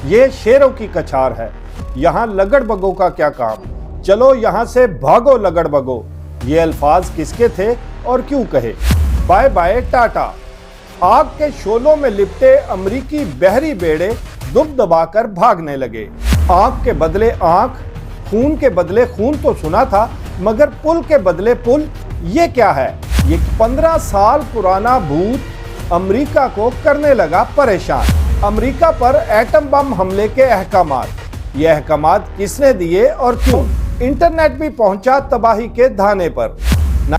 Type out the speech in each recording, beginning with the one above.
یہ شیروں کی کچھار ہے، یہاں لگڑ بگوں کا کیا کام، چلو یہاں سے بھاگو لگڑ بگو۔ یہ الفاظ کس کے تھے اور کیوں کہے؟ Bye bye tata. آگ کے شعلوں میں لپٹے امریکی بحری بیڑے دب دبا کر بھاگنے لگے۔ آنکھ کے بدلے آنکھ، خون کے بدلے خون تو سنا تھا، مگر پل کے بدلے پل، یہ کیا ہے؟ یہ 15 سال پرانا بھوت امریکہ کو کرنے لگا پریشان۔ امریکہ پر ایٹم بم حملے کے احکامات، یہ احکامات کس نے دیے اور کیوں؟ انٹرنیٹ بھی پہنچا تباہی کے دھانے پر۔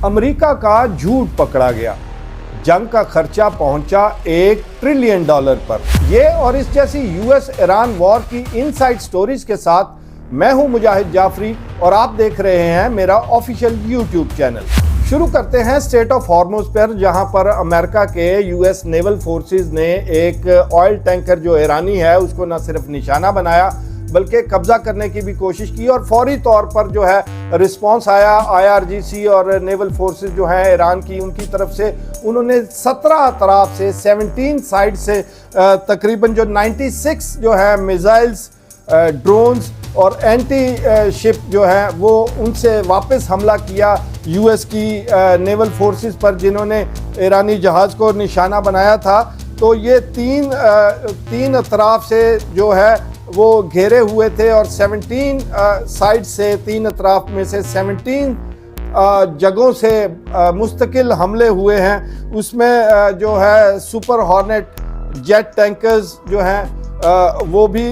امریکہ کا جھوٹ پکڑا گیا، جنگ کا خرچہ پہنچا $1 ٹریلین پر۔ یہ اور اس جیسی US ایران وار کی انسائیڈ سٹوریز کے ساتھ میں ہوں مجاہد جعفری اور آپ دیکھ رہے ہیں میرا آفیشیل YouTube چینل۔ شروع کرتے ہیں اسٹریٹ آف ہارموز پر، جہاں پر امریکہ کے US نیول فورسز نے ایک آئل ٹینکر جو ایرانی ہے اس کو نہ صرف نشانہ بنایا بلکہ قبضہ کرنے کی بھی کوشش کی، اور فوری طور پر جو ہے رسپانس آیا IRGC اور نیول فورسز جو ہیں ایران کی، ان کی طرف سے انہوں نے 17 اطراف سے 17 سائڈ سے تقریباً جو 96 جو ہے میزائلز، ڈرونز اور اینٹی شپ جو ہے وہ ان سے واپس حملہ کیا US کی نیول فورسز پر، جنہوں نے ایرانی جہاز کو نشانہ بنایا تھا۔ تو یہ تین اطراف سے جو ہے وہ گھیرے ہوئے تھے، اور 17 سائڈ سے، 3 اطراف میں سے 17 جگہوں سے مستقل حملے ہوئے ہیں۔ اس میں جو ہے سپر ہارنٹ جیٹ ٹینکرز جو ہیں وہ بھی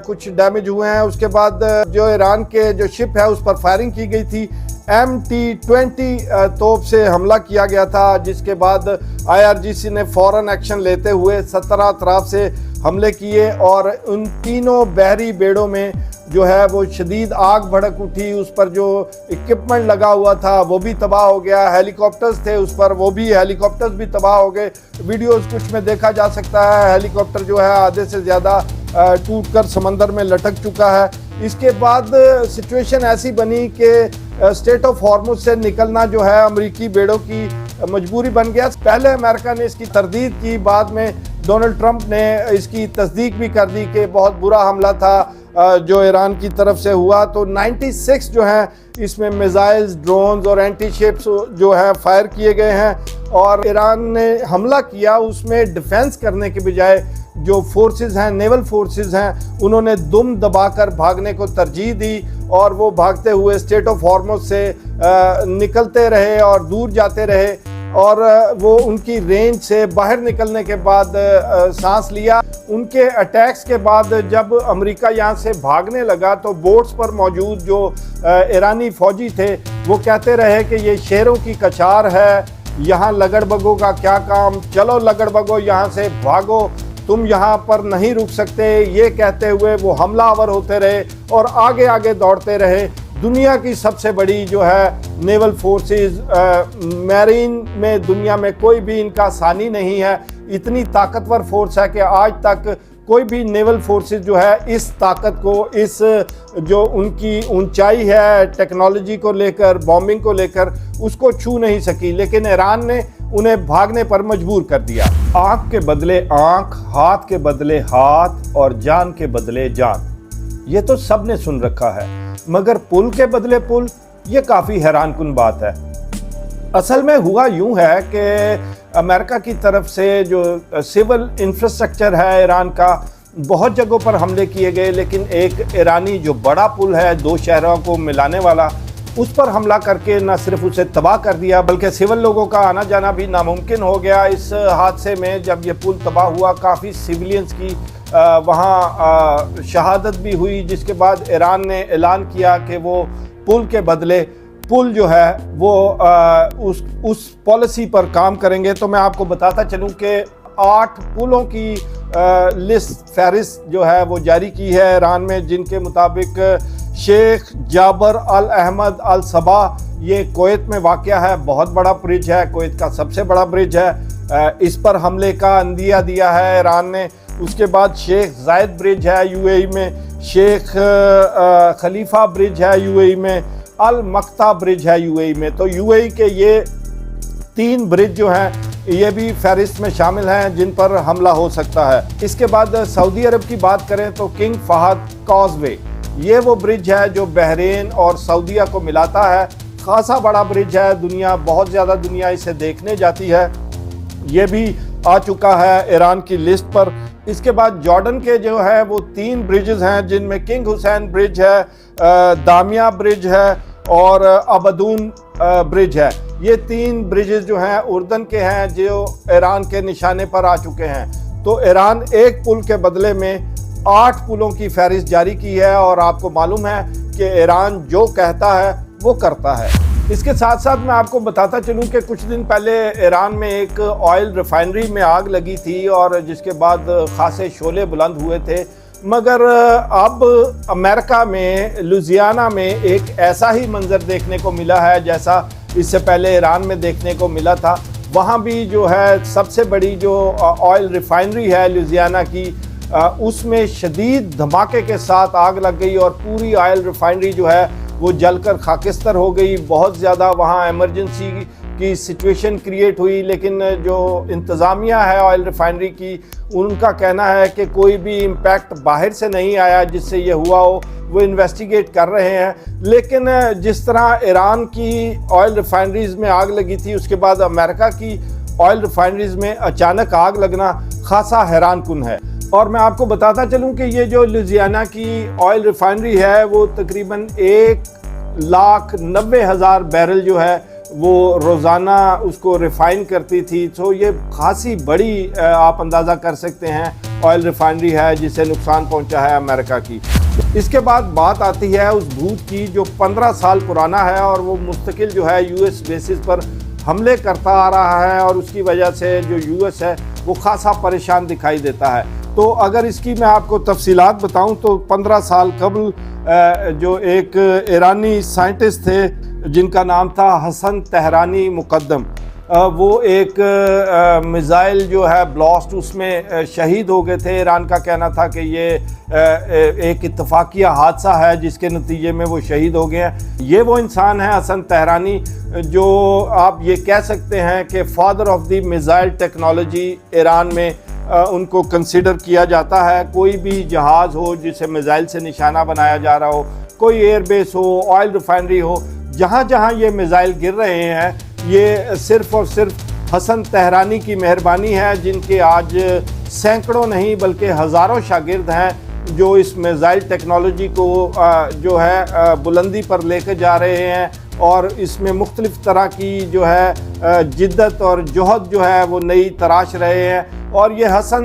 کچھ ڈیمیج ہوئے ہیں۔ اس کے بعد جو ایران کے جو شپ ہے اس پر فائرنگ کی گئی تھی، MT-20 توپ سے حملہ کیا گیا تھا، جس کے بعد IRGC نے فوراً ایکشن لیتے ہوئے 17 اطراف سے حملے کیے، اور ان تینوں بحری بیڑوں میں جو ہے وہ شدید آگ بھڑک اٹھی۔ اس پر جو اکوپمنٹ لگا ہوا تھا وہ بھی تباہ ہو گیا، ہیلی کاپٹرز تھے اس پر، وہ بھی ہیلی کاپٹرز بھی تباہ ہو گئے۔ ویڈیوز کچھ میں دیکھا جا سکتا ہے، ہیلی کاپٹر جو ہے آدھے سے زیادہ ٹوٹ کر سمندر میں لٹک چکا ہے۔ اس کے بعد سچویشن ایسی بنی کہ اسٹریٹ آف ہارموز سے نکلنا جو ہے امریکی بیڑوں کی مجبوری بن گیا۔ پہلے امریکہ نے اس کی تردید کی، بعد میں ڈونلڈ ٹرمپ نے اس کی تصدیق بھی کر دی کہ بہت برا حملہ تھا جو ایران کی طرف سے ہوا۔ تو 96 جو ہیں اس میں میزائلز، ڈرونز اور اینٹی شپس جو ہیں فائر کیے گئے ہیں، اور ایران نے حملہ کیا اس میں ڈیفینس کرنے کے بجائے جو فورسز ہیں، نیول فورسز ہیں، انہوں نے دم دبا کر بھاگنے کو ترجیح دی، اور وہ بھاگتے ہوئے اسٹریٹ آف ہارموز سے نکلتے رہے اور دور جاتے رہے، اور وہ ان کی رینج سے باہر نکلنے کے بعد سانس لیا۔ ان کے اٹیکس کے بعد جب امریکہ یہاں سے بھاگنے لگا تو بوٹس پر موجود جو ایرانی فوجی تھے وہ کہتے رہے کہ یہ شیروں کی کچھار ہے، یہاں لگڑ بگوں کا کیا کام، چلو لگڑ بگو یہاں سے بھاگو، تم یہاں پر نہیں رک سکتے۔ یہ کہتے ہوئے وہ حملہ آور ہوتے رہے اور آگے آگے دوڑتے رہے۔ دنیا کی سب سے بڑی جو ہے نیول فورسز، میرین میں دنیا میں کوئی بھی ان کا ثانی نہیں ہے۔ اتنی طاقتور فورس ہے کہ آج تک کوئی بھی نیول فورسز جو ہے اس طاقت کو، اس جو ان کی اونچائی ہے ٹیکنالوجی کو لے کر، بامبنگ کو لے کر، اس کو چھو نہیں سکی، لیکن ایران نے انہیں بھاگنے پر مجبور کر دیا۔ آنکھ کے بدلے آنکھ، ہاتھ کے بدلے ہاتھ اور جان کے بدلے جان، یہ تو سب نے سن رکھا ہے، مگر پل کے بدلے پل، یہ کافی حیران کن بات ہے۔ اصل میں ہوا یوں ہے کہ امریکہ کی طرف سے جو سول انفراسٹرکچر ہے ایران کا، بہت جگہوں پر حملے کیے گئے، لیکن ایک ایرانی جو بڑا پل ہے 2 شہروں کو ملانے والا، اس پر حملہ کر کے نہ صرف اسے تباہ کر دیا بلکہ سول لوگوں کا آنا جانا بھی ناممکن ہو گیا۔ اس حادثے میں جب یہ پل تباہ ہوا، کافی سویلینز کی وہاں شہادت بھی ہوئی، جس کے بعد ایران نے اعلان کیا کہ وہ پل کے بدلے پل جو ہے وہ اس پالیسی پر کام کریں گے۔ تو میں آپ کو بتاتا چلوں کہ 8 پلوں کی لسٹ، فہرست جو ہے وہ جاری کی ہے ایران میں، جن کے مطابق شیخ جابر الاحمد الصباح، یہ کویت میں واقع ہے، بہت بڑا برج ہے، کویت کا سب سے بڑا برج ہے، اس پر حملے کا عندیہ دیا ہے ایران نے۔ اس کے بعد شیخ زائد برج ہے UAE میں، شیخ خلیفہ برج ہے UAE میں، المقتا برج ہے UAE میں۔ تو UAE کے یہ 3 برج جو ہیں یہ بھی فہرست میں شامل ہیں جن پر حملہ ہو سکتا ہے۔ اس کے بعد سعودی عرب کی بات کریں تو کنگ فہد کاز وے، یہ وہ برج ہے جو بحرین اور سعودیہ کو ملاتا ہے، خاصا بڑا برج ہے، بہت زیادہ دنیا اسے دیکھنے جاتی ہے، یہ بھی آ چکا ہے ایران کی لسٹ پر۔ اس کے بعد جارڈن کے جو ہے وہ 3 برجز ہیں جن میں کنگ حسین برج ہے، دامیا برج ہے اور ابدون برج ہے۔ یہ 3 برجز جو ہیں اردن کے ہیں جو ایران کے نشانے پر آ چکے ہیں۔ تو ایران ایک پل کے بدلے میں 8 پلوں کی فہرست جاری کی ہے، اور آپ کو معلوم ہے کہ ایران جو کہتا ہے وہ کرتا ہے۔ اس کے ساتھ ساتھ میں آپ کو بتاتا چلوں کہ کچھ دن پہلے ایران میں ایک آئل ریفائنری میں آگ لگی تھی، اور جس کے بعد خاصے شعلے بلند ہوئے تھے، مگر اب امریکہ میں لوزیانہ میں ایک ایسا ہی منظر دیکھنے کو ملا ہے جیسا اس سے پہلے ایران میں دیکھنے کو ملا تھا۔ وہاں بھی جو ہے سب سے بڑی جو آئل ریفائنری ہے لوزیانہ کی، اس میں شدید دھماکے کے ساتھ آگ لگ گئی اور پوری آئل ریفائنری جو ہے وہ جل کر خاکستر ہو گئی۔ بہت زیادہ وہاں ایمرجنسی کی سچویشن کریٹ ہوئی، لیکن جو انتظامیہ ہے آئل ریفائنری کی، ان کا کہنا ہے کہ کوئی بھی امپیکٹ باہر سے نہیں آیا جس سے یہ ہوا ہو، وہ انویسٹیگیٹ کر رہے ہیں۔ لیکن جس طرح ایران کی آئل ریفائنریز میں آگ لگی تھی، اس کے بعد امریکہ کی آئل ریفائنریز میں اچانک آگ لگنا خاصا حیران کن ہے۔ اور میں آپ کو بتاتا چلوں کہ یہ جو لوزیانہ کی آئل ریفائنری ہے وہ تقریباً 1,90,000 بیرل جو ہے وہ روزانہ اس کو ریفائن کرتی تھی۔ تو یہ خاصی بڑی آپ اندازہ کر سکتے ہیں آئل ریفائنری ہے جسے نقصان پہنچا ہے امریکہ کی۔ اس کے بعد بات آتی ہے اس بھوت کی جو 15 سال پرانا ہے، اور وہ مستقل جو ہے یو ایس بیسز پر حملے کرتا آ رہا ہے، اور اس کی وجہ سے جو یو ایس ہے وہ خاصا پریشان دکھائی دیتا ہے۔ تو اگر اس کی میں آپ کو تفصیلات بتاؤں تو 15 سال قبل جو ایک ایرانی سائنٹسٹ تھے جن کا نام تھا حسن تہرانی مقدم، وہ ایک میزائل جو ہے بلاسٹ اس میں شہید ہو گئے تھے۔ ایران کا کہنا تھا کہ یہ ایک اتفاقیہ حادثہ ہے جس کے نتیجے میں وہ شہید ہو گئے ہیں۔ یہ وہ انسان ہے حسن تہرانی جو آپ یہ کہہ سکتے ہیں کہ father of the missile technology Iran میں ان کو کنسیڈر کیا جاتا ہے۔ کوئی بھی جہاز ہو جسے میزائل سے نشانہ بنایا جا رہا ہو، کوئی ایئر بیس ہو، آئل ریفائنری ہو، جہاں جہاں یہ میزائل گر رہے ہیں، یہ صرف اور صرف حسن تہرانی کی مہربانی ہے، جن کے آج سینکڑوں نہیں بلکہ ہزاروں شاگرد ہیں جو اس میزائل ٹیکنالوجی کو جو ہے بلندی پر لے کے جا رہے ہیں، اور اس میں مختلف طرح کی جو ہے جدت اور جہد جو ہے وہ نئی تراش رہے ہیں۔ اور یہ حسن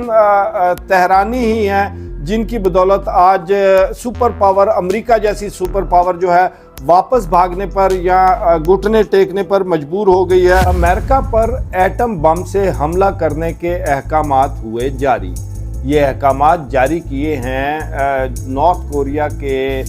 تہرانی ہی ہیں جن کی بدولت آج سپر پاور امریکہ جیسی سپر پاور جو ہے واپس بھاگنے پر یا گھٹنے ٹیکنے پر مجبور ہو گئی ہے۔ امریکہ پر ایٹم بم سے حملہ کرنے کے احکامات ہوئے جاری۔ یہ احکامات جاری کیے ہیں نارتھ کوریا کے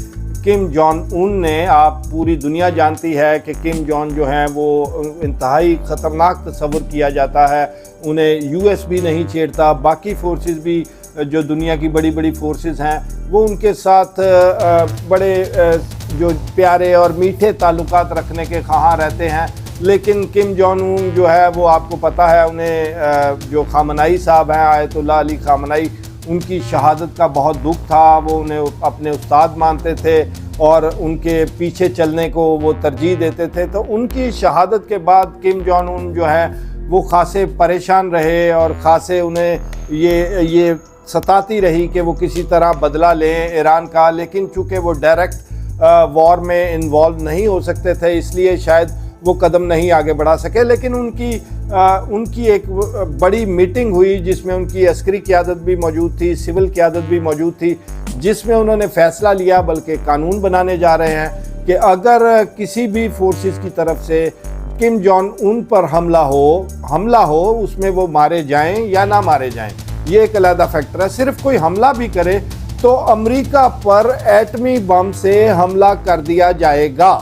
کم جونگ ان نے۔ آپ پوری دنیا جانتی ہے کہ کم جونگ جو ہیں وہ انتہائی خطرناک تصور کیا جاتا ہے، انہیں یو ایس بھی نہیں چھیڑتا، باقی فورسز بھی جو دنیا کی بڑی بڑی فورسز ہیں وہ ان کے ساتھ بڑے جو پیارے اور میٹھے تعلقات رکھنے کے خواہاں رہتے ہیں۔ لیکن کم جونگ ان جو ہے وہ آپ کو پتہ ہے، انہیں جو خامنائی صاحب ہیں آیت اللہ علی خامنائی، ان کی شہادت کا بہت دکھ تھا۔ وہ انہیں اپنے استاد مانتے تھے اور ان کے پیچھے چلنے کو وہ ترجیح دیتے تھے۔ تو ان کی شہادت کے بعد کم جونگ ان جو ہے وہ خاصے پریشان رہے، اور خاصے انہیں یہ ستاتی رہی کہ وہ کسی طرح بدلہ لیں ایران کا۔ لیکن چونکہ وہ ڈائریکٹ وار میں انوالو نہیں ہو سکتے تھے، اس لیے شاید وہ قدم نہیں آگے بڑھا سکے۔ لیکن ان کی ایک بڑی میٹنگ ہوئی جس میں ان کی عسکری قیادت بھی موجود تھی، سول قیادت بھی موجود تھی، جس میں انہوں نے فیصلہ لیا، بلکہ قانون بنانے جا رہے ہیں کہ اگر کسی بھی فورسز کی طرف سے کم جونگ ان پر حملہ ہو اس میں وہ مارے جائیں یا نہ مارے جائیں، یہ ایک علیحدہ فیکٹر ہے۔ صرف کوئی حملہ بھی کرے تو امریکہ پر ایٹمی بم سے حملہ کر دیا جائے گا۔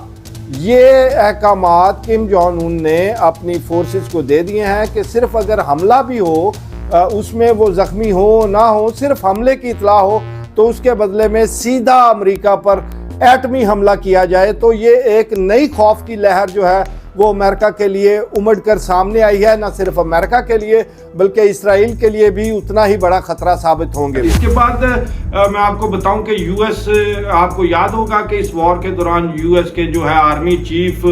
یہ احکامات کم جونگ ان نے اپنی فورسز کو دے دیے ہیں کہ صرف اگر حملہ بھی ہو، اس میں وہ زخمی ہو نہ ہو، صرف حملے کی اطلاع ہو تو اس کے بدلے میں سیدھا امریکہ پر ایٹمی حملہ کیا جائے تو یہ ایک نئی خوف کی لہر جو ہے وہ امریکہ کے لیے امڑ کر سامنے آئی ہے. نہ صرف امریکہ کے لیے بلکہ اسرائیل کے لیے بھی اتنا ہی بڑا خطرہ ثابت ہوں گے. اس کے بعد میں آپ کو بتاؤں کہ یو ایس، آپ کو یاد ہوگا کہ اس وار کے دوران یو ایس کے جو ہے آرمی چیف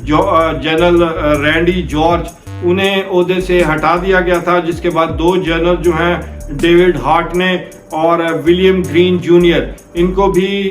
جنرل رینڈی جارج، انہیں عہدے سے ہٹا دیا گیا تھا، جس کے بعد 2 جنرل جو ہیں ڈیوڈ ہارٹ نے اور ولیم گرین جونیئر، ان کو بھی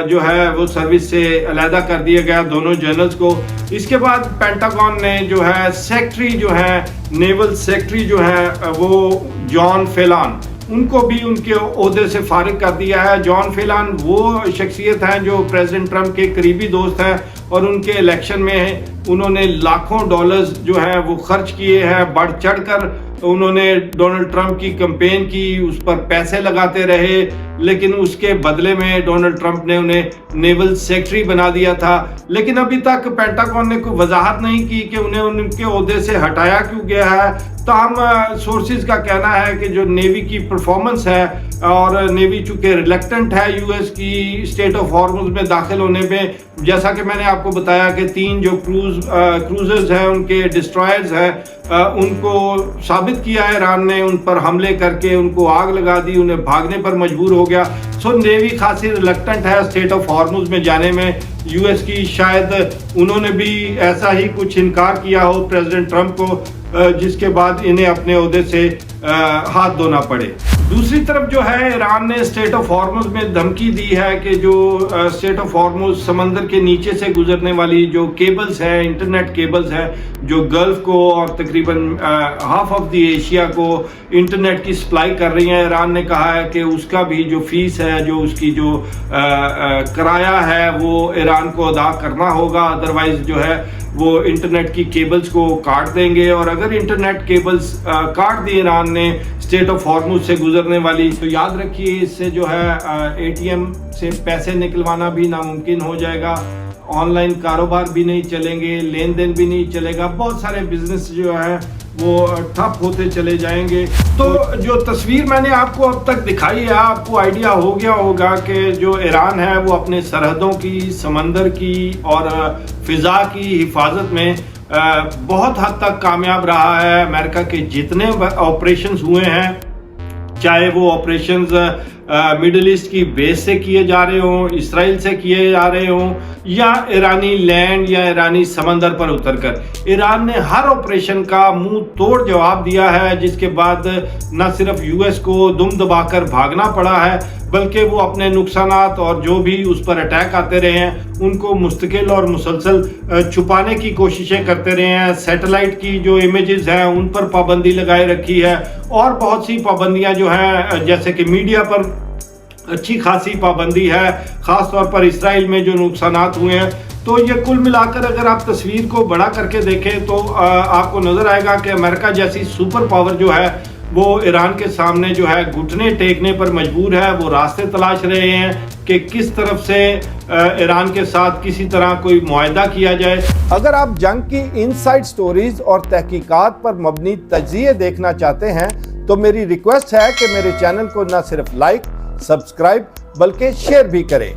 جو ہے وہ سروس سے علیحدہ کر دیا گیا، دونوں جنرلز کو. اس کے بعد پینٹاگون نے جو ہے سیکٹری جو ہے نیول سیکٹری جو ہے وہ جان فیلان، ان کو بھی ان کے عہدے سے فارغ کر دیا ہے. جان فیلان وہ شخصیت ہیں جو پریزیڈنٹ ٹرمپ کے قریبی دوست ہیں اور ان کے الیکشن میں انہوں نے لاکھوں ڈالرز جو ہے وہ خرچ کیے ہیں، بڑھ چڑھ کر انہوں نے ڈونلڈ ٹرمپ کی کمپین کی، اس پر پیسے لگاتے رہے، لیکن اس کے بدلے میں ڈونلڈ ٹرمپ نے انہیں نیول سیکٹری بنا دیا تھا. لیکن ابھی تک پینٹاگون نے کوئی وضاحت نہیں کی کہ انہیں ان کے عہدے سے ہٹایا کیوں گیا ہے. تاہم سورسز کا کہنا ہے کہ جو نیوی کی پرفارمنس ہے، اور نیوی چونکہ ریلیکٹنٹ ہے یو ایس کی اسٹیٹ آف ہارمز میں داخل ہونے میں، جیسا کہ میں نے آپ کو بتایا کہ 3 جو کروزرز ہیں ان کے ڈسٹرائرز ہیں، ان کو ثابت کیا ہے ایران نے، ان پر حملے کر کے ان کو آگ لگا دی، انہیں بھاگنے پر مجبور ہو گیا. سو نیوی خاصی ریلیکٹنٹ ہے اسٹیٹ آف ہارمز میں جانے میں یو ایس کی. شاید انہوں نے بھی ایسا ہی کچھ انکار کیا ہو پریزیڈنٹ ٹرمپ کو، جس کے بعد انہیں اپنے عہدے سے ہاتھ دھونا پڑے. دوسری طرف جو ہے ایران نے اسٹیٹ آف ہارمز میں دھمکی دی ہے کہ جو اسٹیٹ آف ہارمز سمندر کے نیچے سے گزرنے والی جو کیبلز ہیں، انٹرنیٹ کیبلز ہیں، جو گلف کو اور تقریباً ہاف آف دی ایشیا کو انٹرنیٹ کی سپلائی کر رہی ہیں، ایران نے کہا ہے کہ اس کا بھی جو فیس ہے، جو اس کی جو کرایہ ہے، وہ ایران کو ادا کرنا ہوگا، ادروائز جو ہے وہ انٹرنیٹ کی کیبلز کو کاٹ دیں گے. اور اگر انٹرنیٹ کیبلز کاٹ دی ایران نے اسٹیٹ آف ہارمز سے گزرنے والی، تو یاد رکھیے اس سے جو ہے اے ٹی ایم سے پیسے نکلوانا بھی ناممکن ہو جائے گا، آن لائن کاروبار بھی نہیں چلیں گے، لین دین بھی نہیں چلے گا، بہت سارے بزنس جو ہے وہ ٹھپ ہوتے چلے جائیں گے. تو جو تصویر میں نے آپ کو اب تک دکھائی ہے، آپ کو آئیڈیا ہو گیا ہوگا کہ جو ایران ہے وہ اپنے سرحدوں کی، سمندر کی اور فضا کی حفاظت میں بہت حد تک کامیاب رہا ہے. امریکہ کے جتنے آپریشنز ہوئے ہیں، چاہے وہ آپریشنز میڈل ایسٹ کی بیس سے کیے جا رہے ہوں، اسرائیل سے کیے جا رہے ہوں، یا ایرانی لینڈ یا ایرانی سمندر پر اتر کر، ایران نے ہر آپریشن کا منہ توڑ جواب دیا ہے، جس کے بعد نہ صرف یو ایس کو دم دبا کر بھاگنا پڑا ہے، بلکہ وہ اپنے نقصانات اور جو بھی اس پر اٹیک آتے رہے ہیں ان کو مستقل اور مسلسل چھپانے کی کوششیں کرتے رہے ہیں. سیٹلائٹ کی جو امیجز ہیں ان پر پابندی لگائے رکھی ہے، اور بہت سی پابندیاں جو ہیں، جیسے کہ میڈیا پر اچھی خاصی پابندی ہے، خاص طور پر اسرائیل میں جو نقصانات ہوئے ہیں. تو یہ کل ملا کر اگر آپ تصویر کو بڑا کر کے دیکھیں تو آپ کو نظر آئے گا کہ امریکہ جیسی سپر پاور جو ہے وہ ایران کے سامنے جو ہے گھٹنے ٹیکنے پر مجبور ہے. وہ راستے تلاش رہے ہیں کہ کس طرف سے ایران کے ساتھ کسی طرح کوئی معاہدہ کیا جائے. اگر آپ جنگ کی انسائیڈ سٹوریز اور تحقیقات پر مبنی تجزیے دیکھنا چاہتے ہیں تو میری ریکویسٹ ہے کہ میرے چینل کو نہ صرف لائک، سبسکرائب بلکہ شیئر بھی کریں.